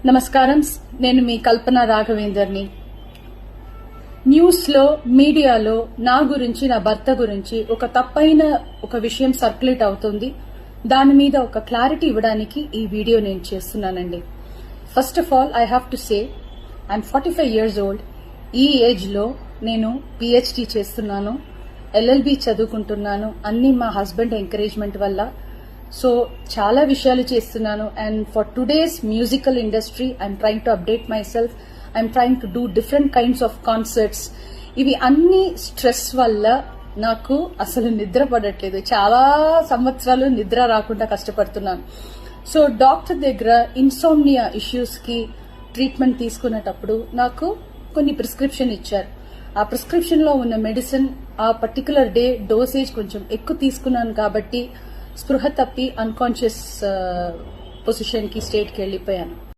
నమస్కారం. నేను మీ కల్పన రాఘవేందర్ని. న్యూస్ లో మీడియాలో నా గురించి, నా భర్త గురించి ఒక తప్పైన ఒక విషయం సర్క్యులేట్ అవుతుంది. దాని మీద ఒక క్లారిటీ ఇవ్వడానికి ఈ వీడియో నేను చేస్తున్నానండి. First of all I have to say I'm 45 years old. ఈ ఏజ్ లో నేను PhD చేస్తున్నాను, LLB చదువుకుంటున్నాను. అన్ని మా హస్బెండ్ ఎంకరేజ్మెంట్ వల్ల. సో చాలా విషయాలు చేస్తున్నాను. And for today's musical industry I'm trying to update my self. I'm trying to do different kinds of concerts. ఇవి అన్ని స్ట్రెస్ వల్ల నాకు అసలు నిద్ర పడట్లేదు. చాలా సంవత్సరాలు నిద్ర రాకుండా కష్టపడుతున్నాను. సో డాక్టర్ దగ్గర ఇన్సోమ్నియా ఇష్యూస్ కి ట్రీట్మెంట్ తీసుకునేటప్పుడు నాకు కొన్ని ప్రిస్క్రిప్షన్ ఇచ్చారు. ఆ ప్రిస్క్రిప్షన్ లో ఉన్న మెడిసిన్ ఆ పర్టికులర్ డే డోసేజ్ కొంచెం ఎక్కువ తీసుకున్నాను కాబట్టి స్పృహ తప్పి అన్కాన్షియస్ పొజిషన్ కి స్టేట్ కి వెళ్లిపోయాను.